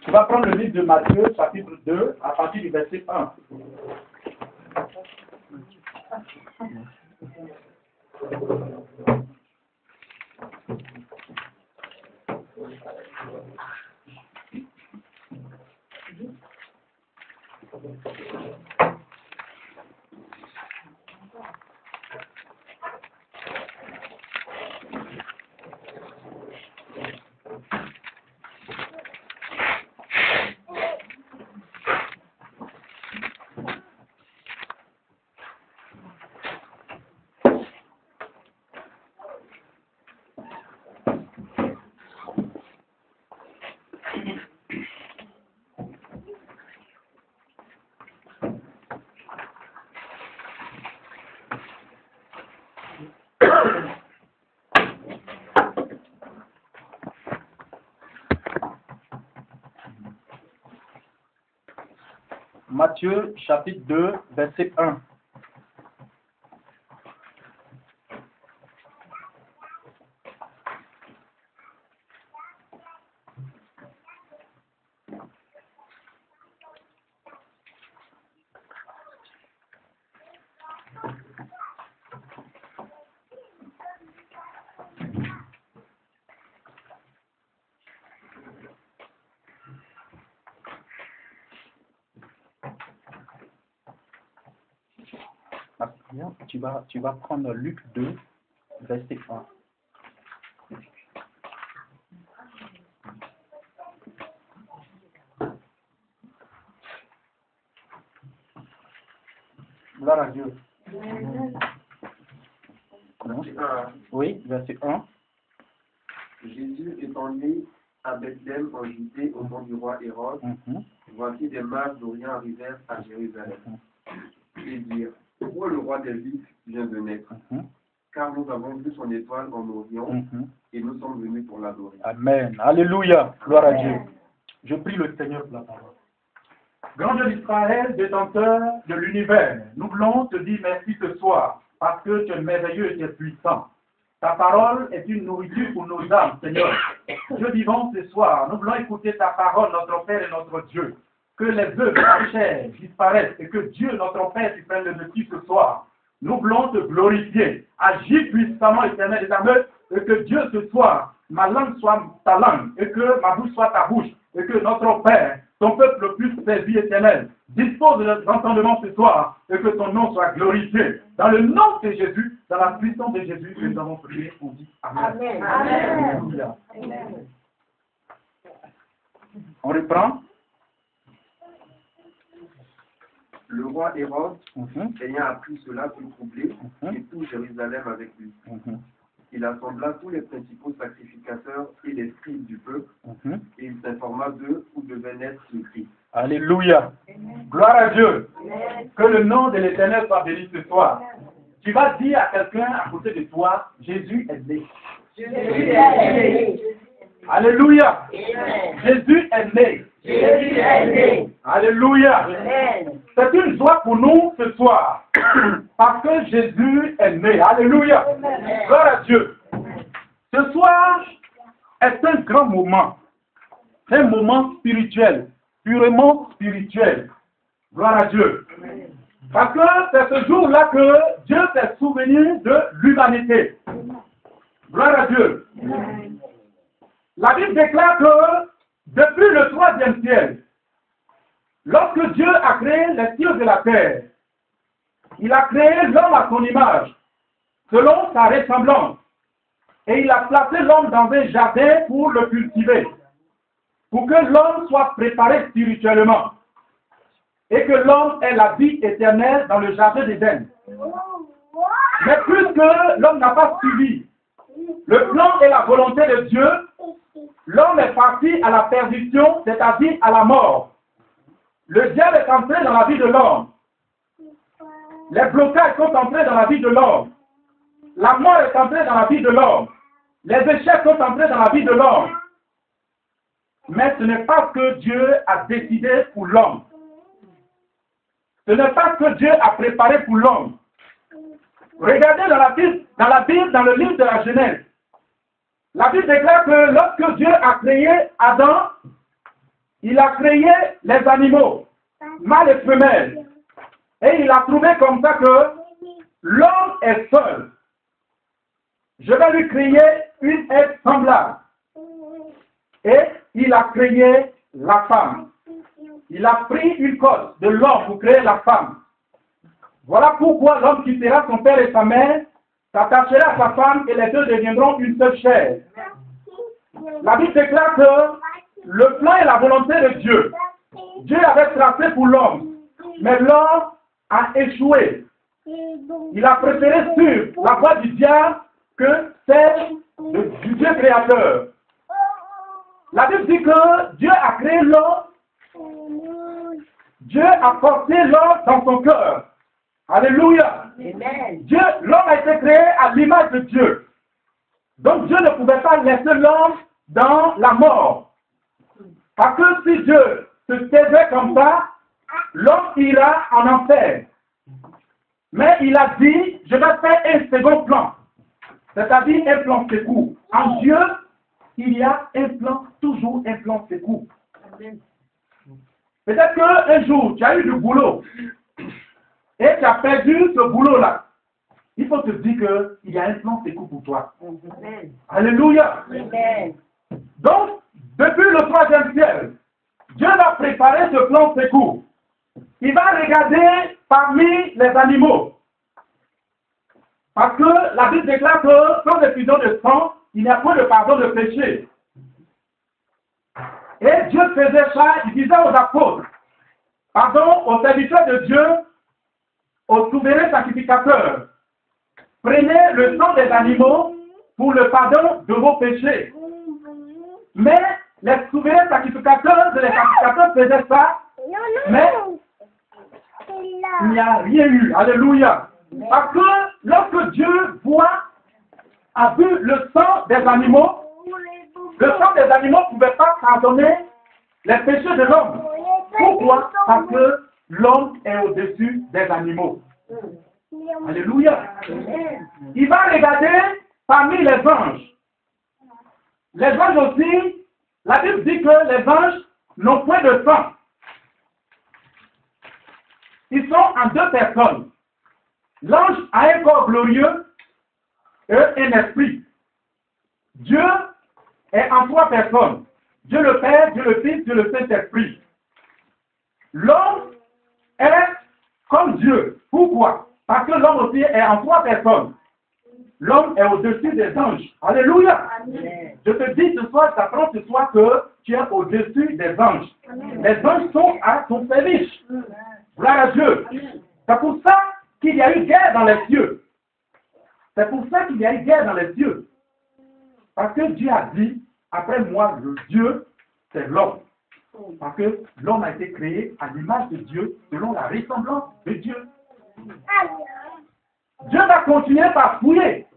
Tu vas prendre le livre de Matthieu, chapitre 2, à partir du verset 1. Matthieu, chapitre 2, verset 1. Tu vas prendre Luc 2, verset 1. Gloire à Dieu. Oui, verset 1. Jésus étant né à Bethléem en Judée au temps du roi Hérode, voici des mages d'Orient arrivèrent à Jérusalem et dirent: Où est le roi des Juifs vient de naître? Car nous avons vu son étoile en Orient et nous sommes venus pour l'adorer. Amen. Alléluia. Gloire à Dieu. Je prie le Seigneur pour la parole. Grand Dieu d'Israël, détenteur de l'univers, nous voulons te dire merci ce soir parce que tu es merveilleux et tu es puissant. Ta parole est une nourriture pour nos âmes, Seigneur. Dieu vivant ce soir, nous voulons écouter ta parole, notre Père et notre Dieu. Que les œuvres de la chair disparaissent et que Dieu, notre Père, tu prennes le dessus ce soir. Nous voulons te glorifier, agir puissamment, éternel des âmes, et que Dieu ce soir, ma langue soit ta langue, et que ma bouche soit ta bouche, et que notre Père, ton peuple puisse servir éternel. Dispose de l'entendement ce soir, et que ton nom soit glorifié. Dans le nom de Jésus, dans la puissance de Jésus, que nous avons prié, on dit Amen. Amen. Alléluia. Amen. On reprend. Le roi Hérode, ayant appris cela, fut troublé, et tout Jérusalem avec lui. Il assembla tous les principaux sacrificateurs et les scribes du peuple, et il s'informa d'eux où devait naître le Christ. Alléluia. Amen. Gloire à Dieu. Amen. Que le nom de l'Éternel soit béni ce soir. Amen. Tu vas dire à quelqu'un à côté de toi, Jésus est né. Jésus est né. Alléluia. Amen. Jésus est né. Jésus est né. Alléluia. Amen. C'est une joie pour nous ce soir. Parce que Jésus est né. Alléluia. Amen. Gloire à Dieu. Amen. Ce soir est un grand moment. Un moment spirituel. Purement spirituel. Gloire à Dieu. Amen. Parce que c'est ce jour-là que Dieu s'est souvenu de l'humanité. Gloire à Dieu. Amen. La Bible déclare que depuis le 3e siècle, lorsque Dieu a créé les cieux et la terre, il a créé l'homme à son image, selon sa ressemblance. Et il a placé l'homme dans un jardin pour le cultiver, pour que l'homme soit préparé spirituellement, et que l'homme ait la vie éternelle dans le jardin d'Éden. Mais puisque l'homme n'a pas suivi le plan et la volonté de Dieu, l'homme est parti à la perdition, c'est-à-dire à la mort. Le diable est entré dans la vie de l'homme. Les blocages sont entrés dans la vie de l'homme. La mort est entrée dans la vie de l'homme. Les échecs sont entrés dans la vie de l'homme. Mais ce n'est pas ce que Dieu a décidé pour l'homme. Ce n'est pas ce que Dieu a préparé pour l'homme. Regardez dans la Bible, dans le livre de la Genèse. La Bible déclare que lorsque Dieu a créé Adam, il a créé les animaux, mâles et femelles. Et il a trouvé comme ça que l'homme est seul. Je vais lui créer une être semblable. Et il a créé la femme. Il a pris une cause de l'homme pour créer la femme. Voilà pourquoi l'homme quittera son père et sa mère, s'attachera à sa femme et les deux deviendront une seule chair. La Bible déclare que le plan et la volonté de Dieu, Dieu avait tracé pour l'homme, mais l'homme a échoué. Il a préféré suivre la voie du diable que celle du Dieu créateur. La Bible dit que Dieu a créé l'homme, Dieu a porté l'homme dans son cœur. Alléluia. Dieu, l'homme a été créé à l'image de Dieu. Donc Dieu ne pouvait pas laisser l'homme dans la mort. Parce que si Dieu se taisait comme ça, l'homme ira en enfer. Mais il a dit, je vais faire un second plan. C'est-à-dire un plan secours. En Dieu, il y a un plan, toujours un plan secours. Peut-être qu'un jour, tu as eu du boulot et tu as perdu ce boulot-là. Il faut te dire qu'il y a un plan secours pour toi. Alléluia. Donc, depuis le 3e siècle, Dieu va préparer ce plan secours. Il va regarder parmi les animaux. Parce que la Bible déclare que sans effusion de sang, il n'y a pas de pardon de péché. Et Dieu faisait ça, il disait aux apôtres, pardon, aux serviteurs de Dieu, aux souverains sacrificateurs, prenez le sang des animaux pour le pardon de vos péchés. Mais les souverains sacrificateurs, les sacrificateurs faisaient ça, mais il n'y a rien eu. Alléluia. Parce que lorsque Dieu a vu le sang des animaux, le sang des animaux ne pouvait pas pardonner les péchés de l'homme. Pourquoi? Parce que l'homme est au-dessus des animaux. Alléluia. Il va regarder parmi les anges. Les anges aussi, la Bible dit que les anges n'ont point de sang. Ils sont en deux personnes. L'ange a un corps glorieux et un esprit. Dieu est en 3 personnes. Dieu le Père, Dieu le Fils, Dieu le Saint-Esprit. L'homme est comme Dieu. Pourquoi? Parce que l'homme aussi est en 3 personnes. L'homme est au-dessus des anges. Alléluia. Amen. Je te dis ce soir, j'apprends ce soir que tu es au-dessus des anges. Amen. Les anges sont à ton service. Gloire à Dieu. C'est pour ça qu'il y a eu guerre dans les cieux. C'est pour ça qu'il y a eu guerre dans les cieux. Parce que Dieu a dit, après moi, le Dieu, c'est l'homme. Parce que l'homme a été créé à l'image de Dieu, selon la ressemblance de Dieu. Dieu va continuer par fouiller.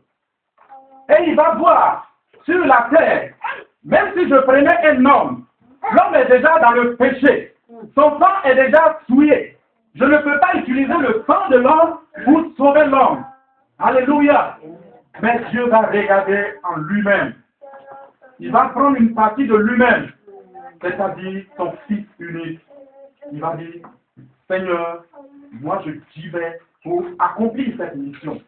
Et il va voir sur la terre, même si je prenais un homme, l'homme est déjà dans le péché. Son sang est déjà souillé. Je ne peux pas utiliser le sang de l'homme pour sauver l'homme. Alléluia. Mais Dieu va regarder en lui-même. Il va prendre une partie de lui-même, c'est-à-dire son Fils unique. Il va dire, Seigneur, moi j'y vais pour accomplir cette mission.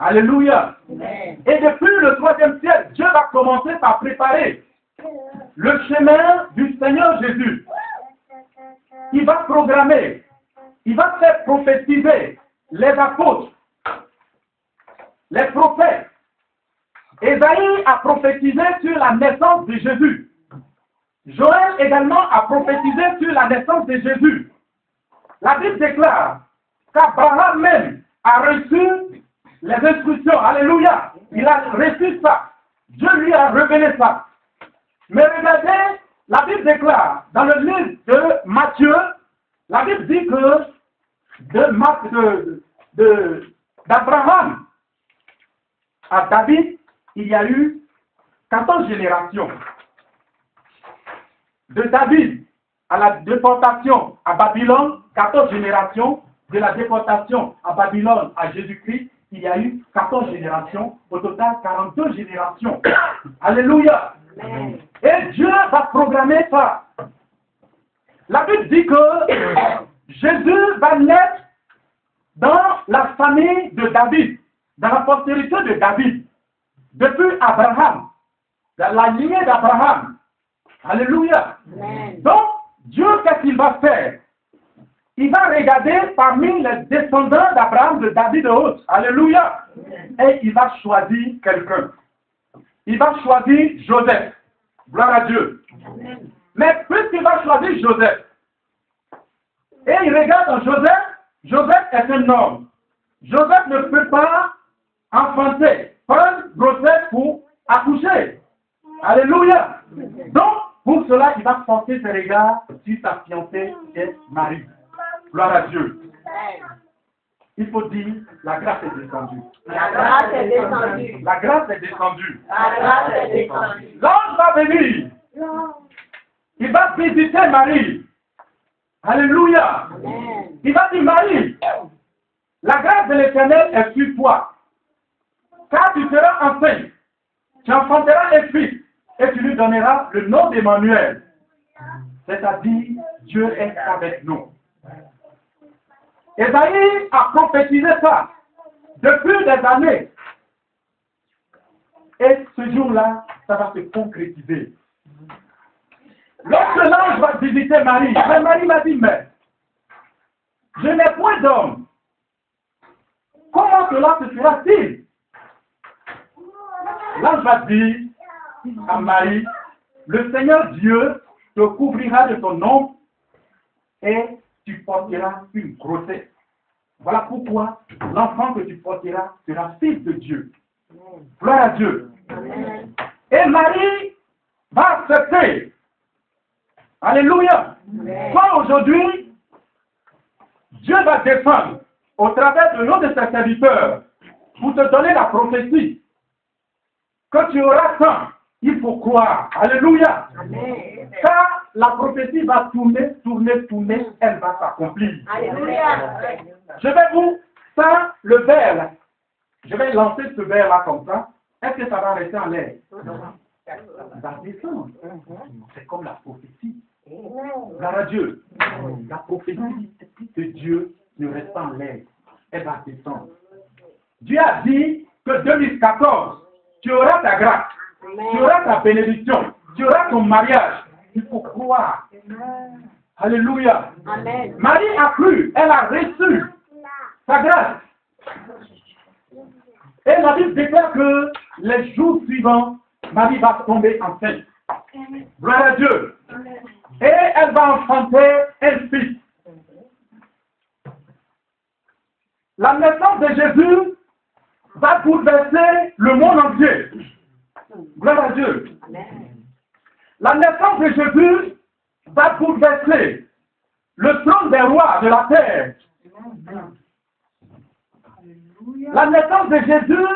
Alléluia. Amen. Et depuis le 3e siècle, Dieu va commencer par préparer le chemin du Seigneur Jésus. Il va programmer, il va faire prophétiser les apôtres, les prophètes. Ésaïe a prophétisé sur la naissance de Jésus. Joël également a prophétisé sur la naissance de Jésus. La Bible déclare qu'Abraham même a reçu les instructions. Alléluia. Il a reçu ça. Dieu lui a révélé ça. Mais regardez, la Bible déclare dans le livre de Matthieu, la Bible dit que d'Abraham à David, il y a eu 14 générations. De David à la déportation à Babylone, 14 générations. De la déportation à Babylone à Jésus-Christ, il y a eu 14 générations. Au total, 42 générations. Alléluia. Amen. Et Dieu va programmer ça. La Bible dit que Jésus va naître dans la famille de David, dans la postérité de David, depuis Abraham, dans la lignée d'Abraham. Alléluia. Amen. Donc, Dieu, qu'est-ce qu'il va faire? Il va regarder parmi les descendants d'Abraham, de David et autres. Alléluia. Et il va choisir quelqu'un. Il va choisir Joseph. Gloire à Dieu. Amen. Mais puisqu'il va choisir Joseph, et il regarde en Joseph, Joseph est un homme. Joseph ne peut pas enfanter, prendre grossesse pour accoucher. Alléluia. Donc, pour cela, il va porter ses regards sur sa fiancée et Marie. Gloire à Dieu. Il faut dire, la grâce est descendue. La grâce est descendue. La grâce est descendue. La grâce est descendue. L'ange va venir. Il va visiter Marie. Alléluia. Amen. Il va dire, Marie, la grâce de l'Éternel est sur toi. Car tu seras enceinte. Tu enfanteras un fils. Et tu lui donneras le nom d'Emmanuel. C'est-à-dire, Dieu est avec nous. Esaïe a prophétisé ça depuis des années. Et ce jour-là, ça va se concrétiser. Lorsque l'ange va visiter Marie, mais Marie m'a dit, mais je n'ai point d'homme. Comment cela se fera-t-il? L'ange va dire à Marie, le Seigneur Dieu te couvrira de son ombre et tu porteras une grossesse. Voilà pourquoi l'enfant que tu porteras sera fils de Dieu. Gloire à Dieu. Amen. Et Marie va accepter. Alléluia. Toi aujourd'hui, Dieu va descendre au travers de l'un de ses serviteurs pour te donner la prophétie. Que tu auras faim, il faut croire. Alléluia. Amen. Car la prophétie va tourner, elle va s'accomplir. Alléluia. Je vais vous faire le verre. Je vais lancer ce verre-là comme ça. Est-ce que ça va rester en l'air? Ça va descendre. C'est comme la prophétie. Gloire à Dieu. La prophétie de Dieu ne reste pas en l'air. Elle va descendre. Dieu a dit que 2014, tu auras ta grâce. Tu auras ta bénédiction. Tu auras ton mariage. Il faut croire. Alléluia. Amen. Marie a cru. Elle a reçu sa grâce. Et la Bible déclare que les jours suivants, Marie va tomber enceinte. Gloire à Dieu. Et elle va enfanter un fils. La naissance de Jésus va bouleverser le monde entier. Gloire à Dieu. La naissance de Jésus va bouleverser le trône des rois de la terre. La naissance de Jésus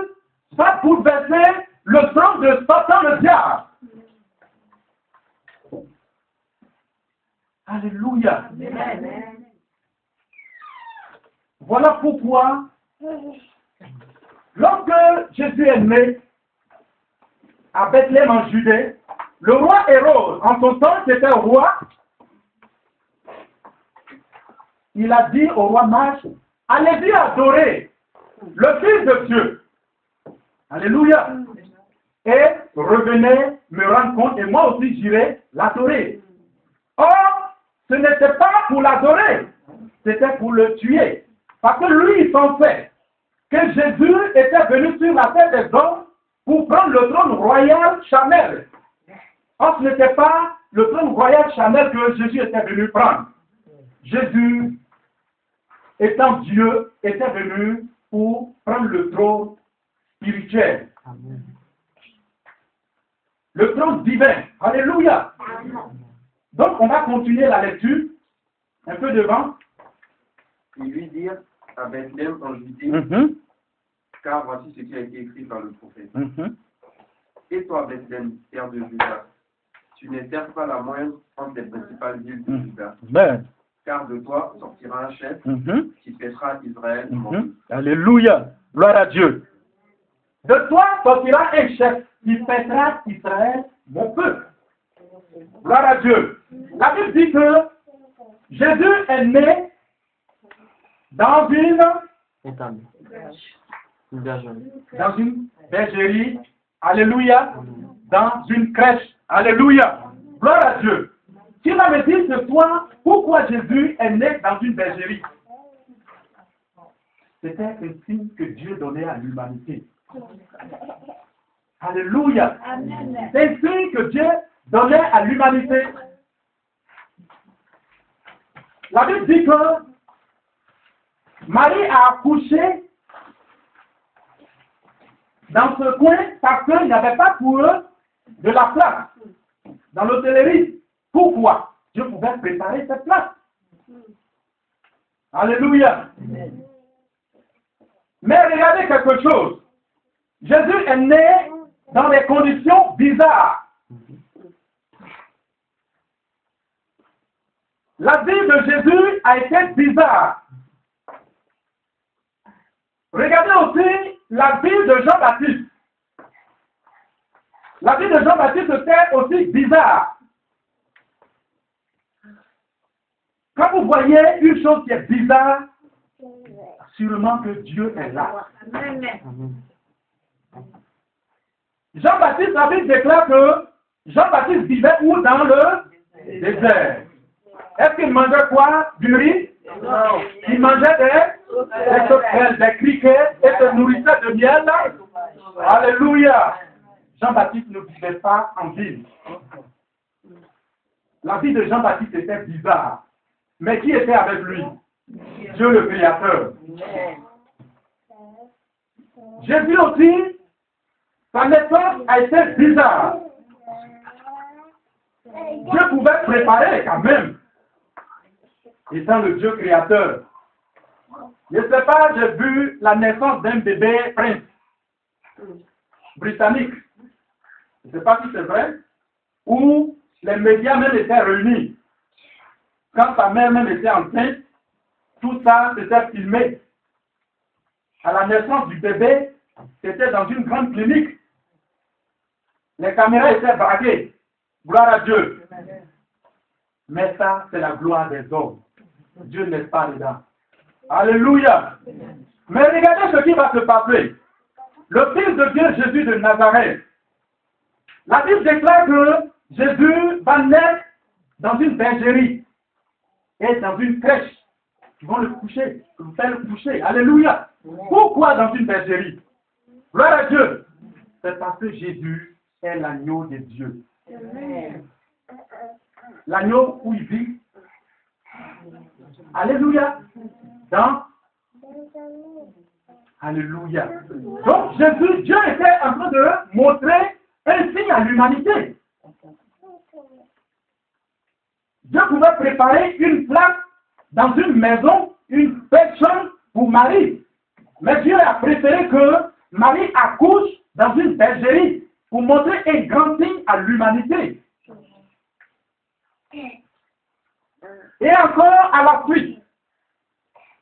va bouleverser le trône de Satan le diable. Alléluia. Amen. Voilà pourquoi, lorsque Jésus est né à Bethléem en Judée, le roi Hérode, en son temps, c'était un roi, il a dit au roi mage, allez-y adorer le Fils de Dieu. Alléluia. Et revenez me rendre compte, et moi aussi j'irai l'adorer. Or, ce n'était pas pour l'adorer, c'était pour le tuer. Parce que lui, il pensait que Jésus était venu sur la terre des hommes pour prendre le trône royal charnel. Or, ce n'était pas le trône royal charnel que Jésus était venu prendre. Jésus, étant Dieu, était venu pour prendre le trône spirituel. Amen. Le trône divin. Alléluia. Amen. Donc, on va continuer la lecture. Un peu devant. Ils lui dirent à Bethléem en Judée, car voici ce qui a été écrit par le prophète. Et toi, Bethléem, terre de Juda, tu n'es certes pas la moindre entre les principales villes de Juda. Car de toi sortira un chef qui pèsera Israël. Alléluia. Gloire à Dieu. De toi sortira un chef qui pèsera Israël, mon peuple. Gloire à Dieu. La Bible dit que Jésus est né dans une bergerie, alléluia, dans une crèche, alléluia, gloire à Dieu. Tu vas me dire ce soir pourquoi Jésus est né dans une bergerie. C'était un signe que Dieu donnait à l'humanité. Alléluia. C'est un signe que Dieu donnait à l'humanité. La Bible dit que Marie a accouché dans ce coin parce qu'il n'y avait pas pour eux de la place dans l'hôtellerie. Pourquoi? Dieu pouvait préparer cette place. Alléluia. Mais regardez quelque chose. Jésus est né dans des conditions bizarres. La vie de Jésus a été bizarre. Regardez aussi la vie de Jean-Baptiste. La vie de Jean-Baptiste était aussi bizarre. Quand vous voyez une chose qui est bizarre, sûrement que Dieu est là. Jean-Baptiste, la Bible déclare que Jean-Baptiste vivait où? Dans le désert. Est-ce qu'il mangeait quoi? Du riz? Non. Il mangeait des criquets et se nourrissait de miel. Alléluia. Jean-Baptiste ne vivait pas en ville. La vie de Jean-Baptiste était bizarre. Mais qui était avec lui? Dieu le Créateur. Jésus aussi, sa naissance a été bizarre. Dieu pouvait préparer quand même. Étant le Dieu créateur. Je ne sais pas, j'ai vu la naissance d'un bébé prince britannique. Je ne sais pas si c'est vrai. Où les médias même étaient réunis. Quand sa mère même était enceinte, tout ça s'était filmé. À la naissance du bébé, c'était dans une grande clinique. Les caméras étaient braquées. Gloire à Dieu. Mais ça, c'est la gloire des hommes. Dieu n'est pas dedans. Alléluia. Mais regardez ce qui va se passer. Le Fils de Dieu, Jésus de Nazareth. La Bible déclare que Jésus va naître dans une bergerie et dans une crèche. Ils vont le coucher, vous faire le coucher. Alléluia. Pourquoi dans une bergerie? Gloire à Dieu. C'est parce que Jésus est l'agneau de Dieu. L'agneau où il vit. Alléluia. Alléluia. Donc Jésus, Dieu était en train de montrer un signe à l'humanité. Dieu pouvait préparer une place dans une maison, une belle chambre pour Marie. Mais Dieu a préféré que Marie accouche dans une bergerie pour montrer un grand signe à l'humanité. Et encore à la suite,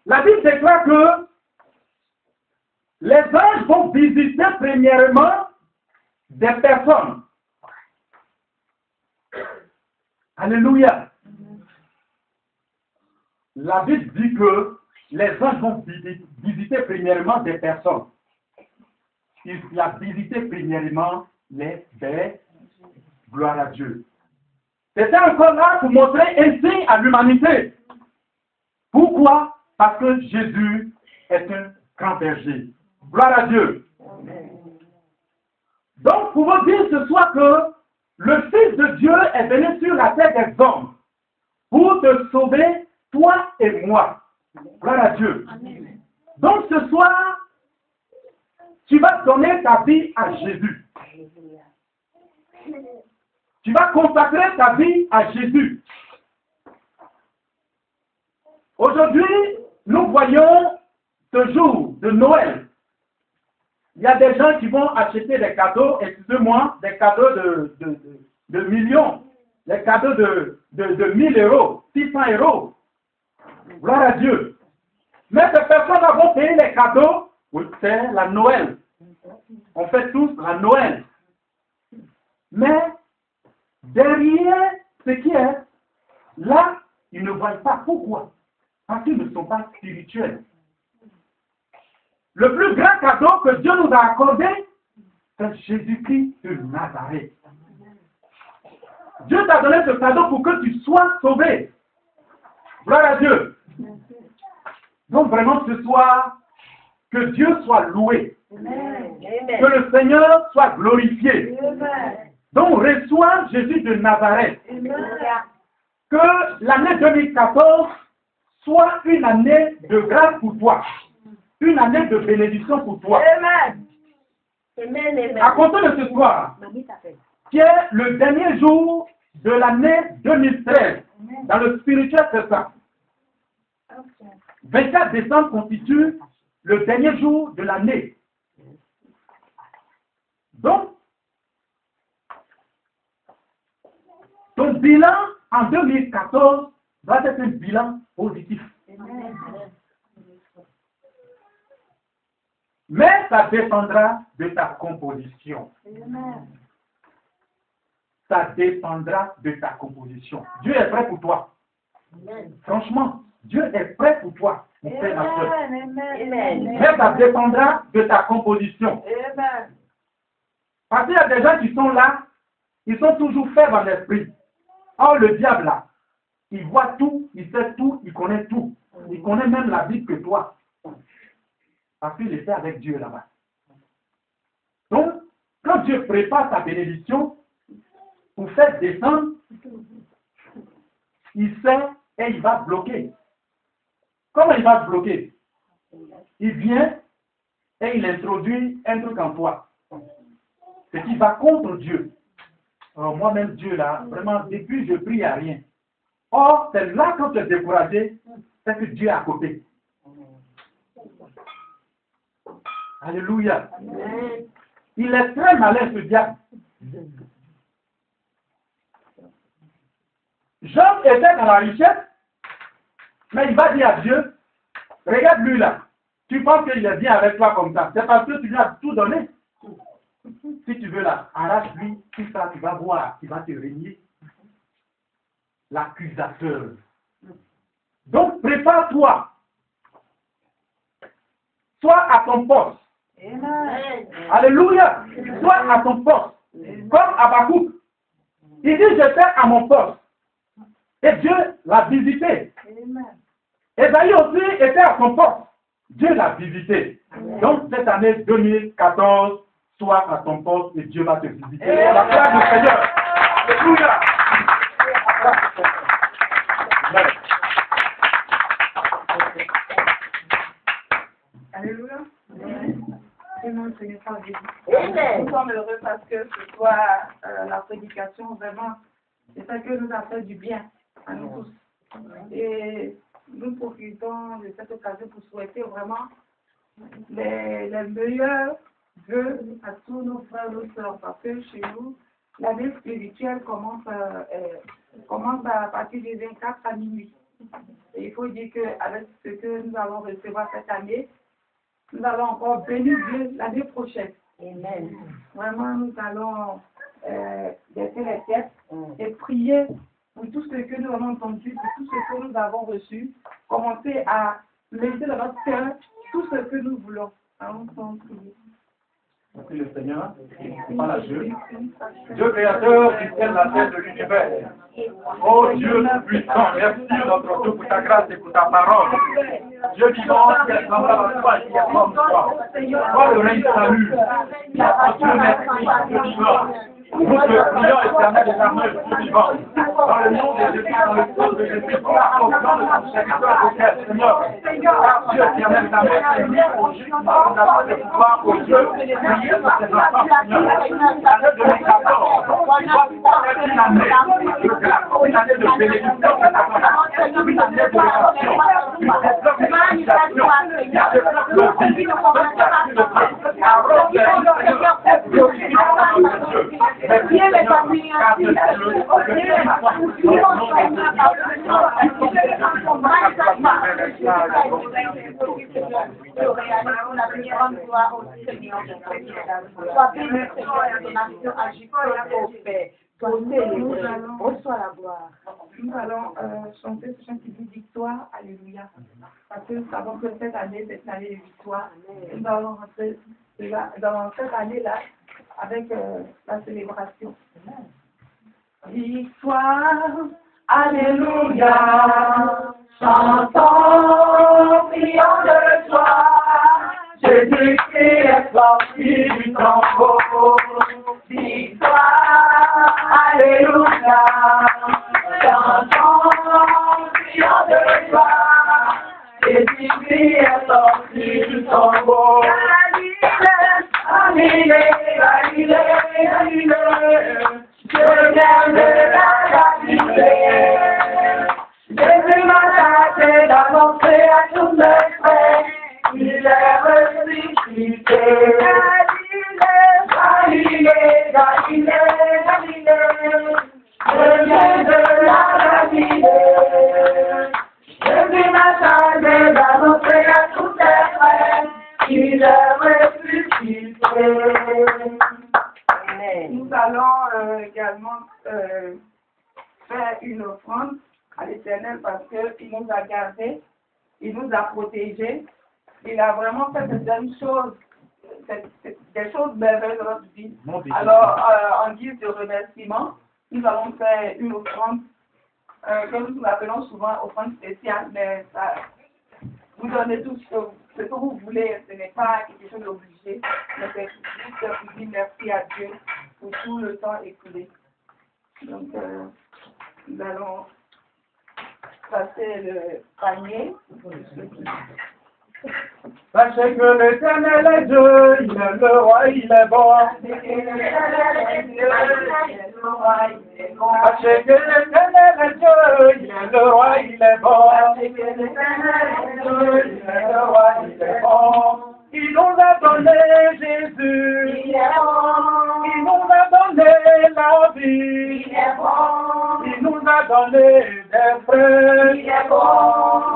la Bible déclare que les anges vont visiter premièrement des personnes. Alléluia. La Bible dit que les anges vont visiter premièrement des personnes. Il a visité premièrement les bêtes. Gloire à Dieu. C'était encore là pour montrer un signe à l'humanité. Pourquoi? Parce que Jésus est un grand berger. Gloire à Dieu. Donc, pour vous dire ce soir que le Fils de Dieu est venu sur la terre des hommes pour te sauver, toi et moi. Gloire à Dieu. Donc, ce soir, tu vas donner ta vie à Jésus. Tu vas consacrer ta vie à Jésus. Aujourd'hui, nous voyons ce jour de Noël. Il y a des gens qui vont acheter des cadeaux, excusez-moi, des cadeaux de millions, des cadeaux de 1000 euros, 600 euros. Gloire à Dieu. Mais ces personnes vont payer les cadeaux, oui, c'est la Noël. On fait tous la Noël. Mais derrière ce qui est là, Ils ne voient pas. Pourquoi? Parce qu'ils ne sont pas spirituels. Le plus grand cadeau que Dieu nous a accordé, c'est Jésus-Christ de Nazareth. Dieu t'a donné ce cadeau pour que tu sois sauvé. Gloire à Dieu. Donc vraiment ce soir, que Dieu soit loué. Amen. Que le Seigneur soit glorifié. Amen. Donc reçois Jésus de Nazareth. Amen. Que l'année 2014 soit une année de grâce pour toi. Une année de bénédiction pour toi. Amen. Amen. À compter de ce soir, qui est le dernier jour de l'année 2013, dans le spirituel, c'est ça. 24 décembre constitue le dernier jour de l'année. Donc, ton bilan en 2014 va être un bilan positif. Mais ça dépendra de ta composition. Ça dépendra de ta composition. Dieu est prêt pour toi. Franchement, Dieu est prêt pour toi, mon frère, ma soeur. Mais ça dépendra de ta composition. Parce qu'il y a des gens qui sont là, ils sont toujours faibles en esprit. Or, le diable là, il voit tout, il sait tout, il connaît tout. Il connaît même la Bible que toi. Parce qu'il était avec Dieu là-bas. Donc, quand Dieu prépare sa bénédiction pour faire descendre, il sait et il va bloquer. Comment il va bloquer? Il vient et il introduit un truc en toi. C'est qu'il va contre Dieu. Alors moi-même, Dieu là, vraiment, depuis je prie à rien. Or, c'est là quand tu es découragé, c'est que Dieu est à côté. Alléluia. Il est très malin, ce diable. Job était dans la richesse, mais il va dire à Dieu, regarde lui là, tu penses qu'il est bien avec toi comme ça, c'est parce que tu lui as tout donné. Si tu veux là, arrache-lui, tout ça, tu vas voir, il va te régner. L'accusateur. Donc, prépare-toi. Sois à ton poste. Amen. Alléluia. Sois à ton poste. Comme Habakkuk. Il dit, j'étais à mon poste. Et Dieu l'a visité. Esaïe aussi était à son poste. Dieu l'a visité. Donc, cette année 2014, sois à ton poste et Dieu va te visiter. La gloire du Seigneur. Alléluia. Alléluia. Amen, Seigneur, par Jésus. Amen. Nous sommes heureux parce que ce soir, la prédication, vraiment, c'est ça que nous a fait du bien à nous tous. Et nous profitons de cette occasion pour souhaiter vraiment les meilleurs vœux à tous nos frères et nos sœurs. Parce que chez nous, la vie spirituelle commence à partir des 24 à minuit. Et il faut dire qu'avec ce que nous allons recevoir cette année, nous allons encore bénir Dieu l'année prochaine. Amen. Vraiment, nous allons baisser les têtes et prier pour tout ce que nous avons entendu, pour tout ce que nous avons reçu. Commencer à laisser dans notre cœur tout ce que nous voulons. Allons prier. Merci le Seigneur, par la Dieu. Dieu créateur du ciel, la terre, de l'univers. Oh Dieu puissant, merci notre Dieu pour ta grâce et pour ta parole. Dieu vivant, qui est semblable à toi et qui est comme toi. Toi le règne salut. Notre Dieu, merci, Dieu vivant. Nous te prions, éternel des armées, Dieu vivant. Dans le nom de Jésus, dans le nom de Jésus, pour la confiance de ton serviteur auquel, Seigneur. Car Dieu éternel, ta mère est mise au Dieu, nous avons de pouvoir au Dieu, prier pour tes enfants, Seigneur. L'année 2014, il va être une année de grâce, une année de bénédiction, une année de révélation, une manifestation, il y a des plans de vie, Reçois la gloire. Nous allons chanter ce chant qui dit victoire, alléluia. Parce que nous savons que cette année, c'est une année de victoire. Nous allons rentrer dans cette année-là avec la célébration. Victoire, alléluia, chantons, prions de joie. Jésus-Christ est sorti du tombeau. Victoire, alléluia, chantons, prions de joie. Jésus-Christ est sorti du tombeau. Galilée, Galilée, Galilée, je viens de la Galilée. Jésus m'a chargé d'annoncer à tous mes frères qu'il est ressuscité. Galilée, Galilée, Galilée, je viens de la Galilée. Jésus m'a chargé d'annoncer à tous mes frères qu'il est ressuscité. Nous allons également faire une offrande à l'Éternel parce qu'il nous a gardés, il nous a protégés, il a vraiment fait de bonnes choses, des choses merveilleuses dans notre vie. Alors, en guise de remerciement, nous allons faire une offrande que nous appelons souvent offrande spéciale, mais ça, vous donnez tout ce que vous voulez, ce n'est pas quelque chose d'obligé, mais c'est juste pour dire merci à Dieu pour tout le temps écoulé. Donc, nous allons passer le panier. Sachez que l'Éternel est Dieu, il est le roi, il est bon. Sachez que l'Éternel est Dieu, il est le roi, il est bon. Sachez que l'Éternel est Dieu, il est le roi, il est bon. Sachez que l'Éternel est Dieu, il est le roi, il est bon. Il nous a donné Jésus, il est bon. Il nous a donné la vie, il est bon. Il nous a donné des frères, il est bon.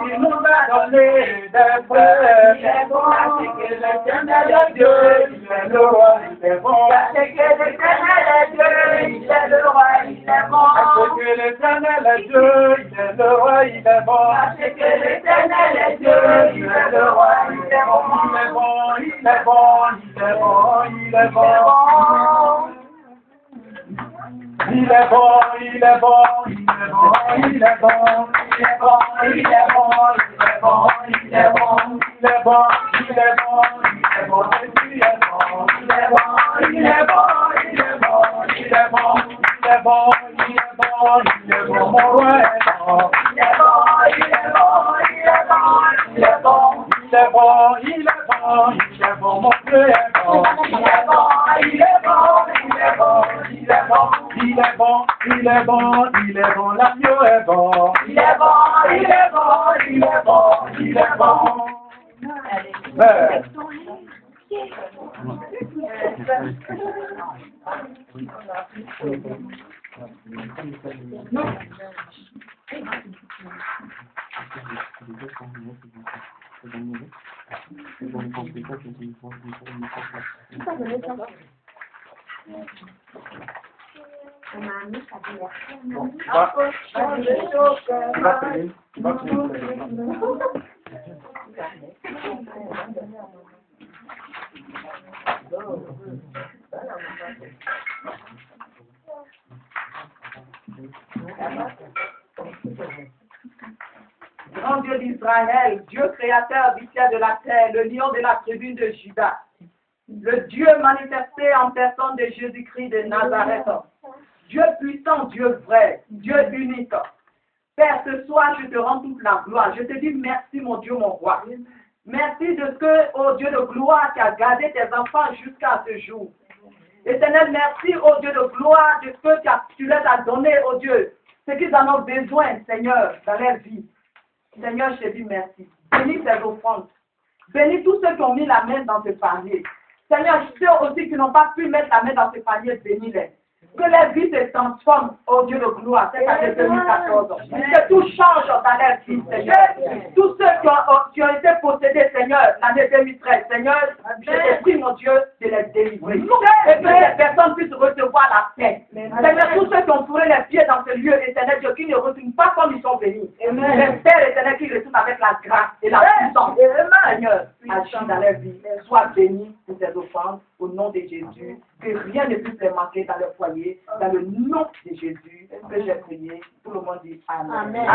Il nous a donné des frères, il est bon. Sachez que l'Éternel est Dieu, il est le roi, il est bon. Sachez que l'Éternel est Dieu, il est le roi, il est bon. Sachez que l'Éternel est Dieu, il est le roi, il est bon. Sachez que l'Éternel est Dieu, il est le roi, il est bon. Il est bon, il est bon, il est bon, il est bon. Il est bon, il est bon, il est bon, il est bon, il est bon, il est bon, il est bon, il est bon, il est bon, il est bon, il est bon, il est bon, il est bon, il est bon, il est bon, il est bon, il est bon, il est bon, mon roi est bon. Il est bon, il est bon, il est bon, il est bon, il est bon, il est bon, il est bon, mon Dieu est bon. Il est bon, il est bon, il est bon, il est bon, il est bon, il est bon, il est bon, l'agneau est bon. Il est bon, il est bon, il est bon, il est bon. Grand Dieu d'Israël, Dieu créateur du ciel de la terre, le lion de la tribu de Juda, le Dieu manifesté en personne de Jésus-Christ de Nazareth, Dieu puissant, Dieu vrai, Dieu unique. Père, ce soir, je te rends toute la gloire. Je te dis merci, mon Dieu, mon roi. Merci de ce que, oh Dieu de gloire, tu as gardé tes enfants jusqu'à ce jour. Éternel, merci, oh Dieu de gloire, de ce que tu leur as donné, oh Dieu, ce qu'ils en ont besoin, Seigneur, dans leur vie. Seigneur, je te dis merci. Bénis tes offrandes. Bénis tous ceux qui ont mis la main dans ce panier. Seigneur, ceux aussi qui n'ont pas pu mettre la main dans ce panier, bénis-les. Que la vie se transforme, oh Dieu de gloire, cette année 2014. Que tout change dans leur vie, Seigneur. Tous ceux qui ont été possédés, Seigneur, l'année 2013, Seigneur, je te prie, mon Dieu, de les délivrer. Et que les personnes puissent recevoir la paix. Seigneur, tous ceux qui ont fourré les pieds dans ce lieu, éternel Dieu, qui ne retournent pas comme ils sont venus. J'espère, éternel, qu'ils retournent avec la grâce et la puissance. Seigneur, agis dans leur vie. Sois béni pour tes offrandes, au nom de Jésus. Que rien ne puisse les manquer dans leur foyer. Dans le nom de Jésus que j'ai prié. Tout le monde dit Amen. Amen.